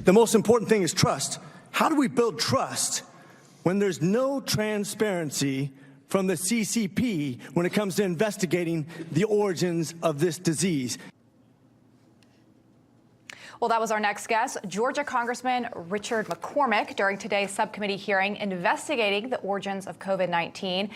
The most important thing is trust. How do we build trust when there's no transparency from the CCP when it comes to investigating the origins of this disease? Well, that was our next guest, Georgia Congressman Richard McCormick, during today's subcommittee hearing investigating the origins of COVID-19.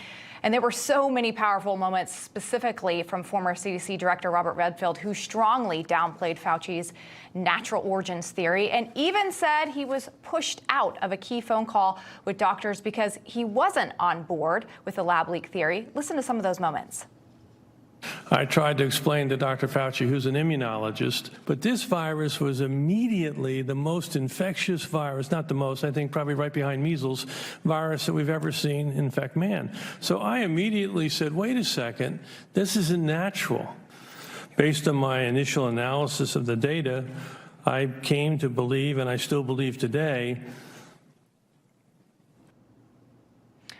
And there were so many powerful moments, specifically from former CDC Director Robert Redfield, who strongly downplayed Fauci's natural origins theory and even said he was pushed out of a key phone call with doctors because he wasn't on board with the lab leak theory. Listen to some of those moments. I tried to explain to Dr. Fauci, who's an immunologist, but this virus was immediately the most infectious virus, not the most, I think probably right behind measles, virus that we've ever seen infect man. So I immediately said, wait a second, this isn't natural. Based on my initial analysis of the data, I came to believe, and I still believe today.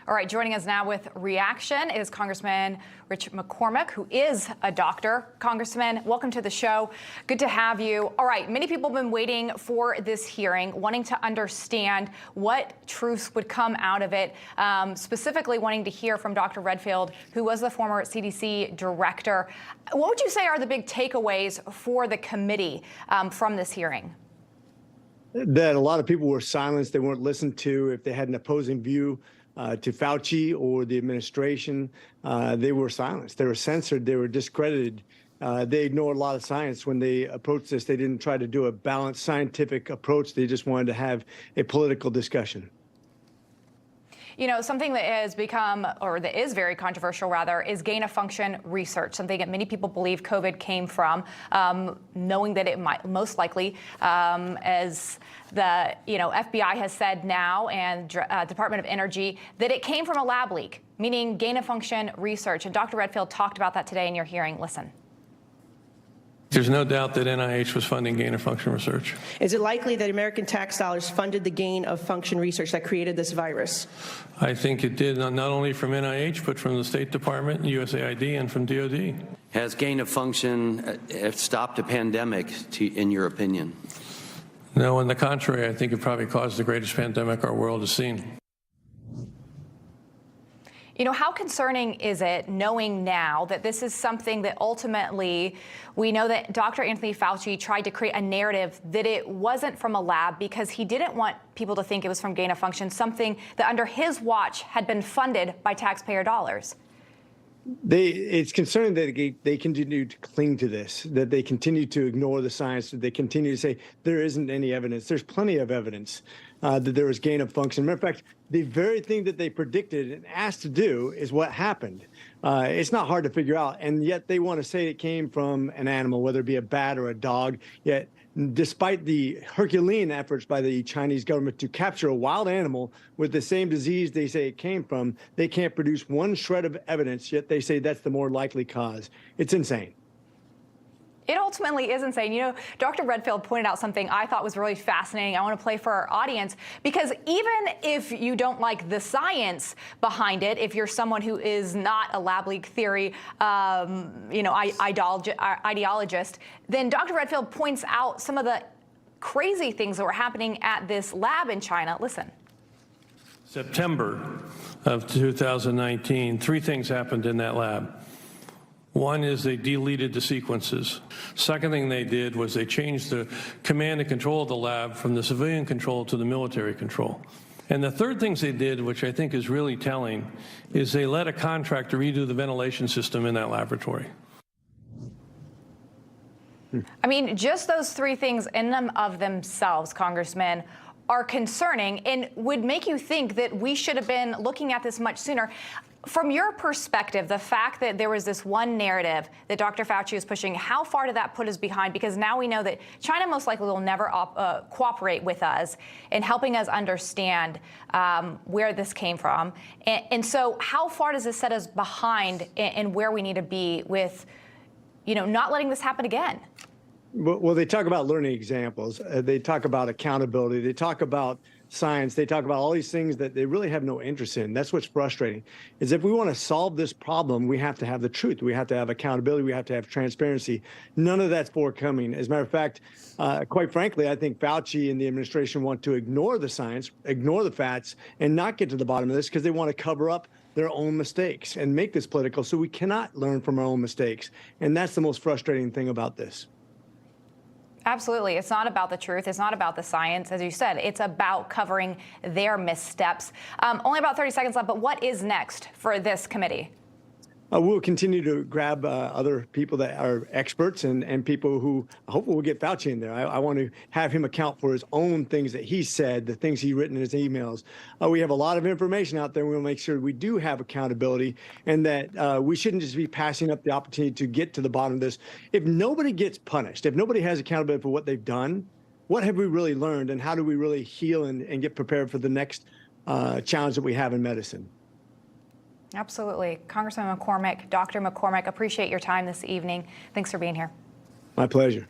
All right, joining us now with reaction is Congressman Rich McCormick, who is a doctor. Congressman, welcome to the show. Good to have you. All right, many people have been waiting for this hearing, wanting to understand what truths would come out of it, specifically wanting to hear from Dr. Redfield, who was the former CDC director. What would you say are the big takeaways for the committee from this hearing? That a lot of people were silenced. They weren't listened to. If they had an opposing view to Fauci or the administration, they were silenced. They were censored. They were discredited. They ignored a lot of science when they approached this. They didn't try to do a balanced scientific approach. They just wanted to have a political discussion. You know, something that has become, or that is very controversial rather, is gain-of-function research, something that many people believe COVID came from, knowing that it might most likely, as the FBI has said now, and Department of Energy, that it came from a lab leak, meaning gain-of-function research. And Dr. Redfield talked about that today in your hearing. Listen. There's no doubt that NIH was funding gain-of-function research. Is it likely that American tax dollars funded the gain-of-function research that created this virus? I think it did, not only from NIH, but from the State Department, USAID, and from DOD. Has gain-of-function stopped a pandemic, in your opinion? No, on the contrary, I think it probably caused the greatest pandemic our world has seen. You know, how concerning is it knowing now that this is something that ultimately we know that Dr. Anthony Fauci tried to create a narrative that it wasn't from a lab because he didn't want people to think it was from gain of function, something that under his watch had been funded by taxpayer dollars? It's concerning that they continue to cling to this, that they continue to ignore the science, that they continue to say there isn't any evidence. There's plenty of evidence that there was gain of function. Matter of fact, the very thing that they predicted and asked to do is what happened. It's not hard to figure out, and yet they want to say it came from an animal, whether it be a bat or a dog. Yet, despite the Herculean efforts by the Chinese government to capture a wild animal with the same disease they say it came from, they can't produce one shred of evidence, yet they say that's the more likely cause. It's insane. It ultimately is insane. You know, Dr. Redfield pointed out something I thought was really fascinating. I want to play for our audience, because even if you don't like the science behind it, if you're someone who is not a lab leak theory, ideologist, then Dr. Redfield points out some of the crazy things that were happening at this lab in China. Listen. September of 2019, 3 things happened in that lab. One is they deleted the sequences. Second thing they did was they changed the command and control of the lab from the civilian control to the military control. And the third things they did, which I think is really telling, is they let a contractor redo the ventilation system in that laboratory. I mean, just those 3 things in and of themselves, Congressman, are concerning and would make you think that we should have been looking at this much sooner. From your perspective, the fact that there was this one narrative that Dr. Fauci is pushing, how far did that put us behind? Because now we know that China most likely will never cooperate with us in helping us understand where this came from. And so how far does this set us behind in where we need to be with, not letting this happen again? Well, they talk about learning examples. They talk about accountability. They talk about science. They talk about all these things that they really have no interest in. That's what's frustrating, is if we want to solve this problem, we have to have the truth. We have to have accountability. We have to have transparency. None of that's forthcoming. As a matter of fact, quite frankly, I think Fauci and the administration want to ignore the science, ignore the facts, and not get to the bottom of this because they want to cover up their own mistakes and make this political, so we cannot learn from our own mistakes. And that's the most frustrating thing about this. Absolutely. It's not about the truth. It's not about the science. As you said, it's about covering their missteps. Only about 30 seconds left, but what is next for this committee? We'll continue to grab other people that are experts and people who hopefully will get Fauci in there. I want to have him account for his own things that he said, the things he written in his emails. We have a lot of information out there. We'll make sure we do have accountability and that we shouldn't just be passing up the opportunity to get to the bottom of this. If nobody gets punished, if nobody has accountability for what they've done, what have we really learned and how do we really heal and get prepared for the next challenge that we have in medicine? Absolutely. Congressman McCormick, Dr. McCormick, appreciate your time this evening. Thanks for being here. My pleasure.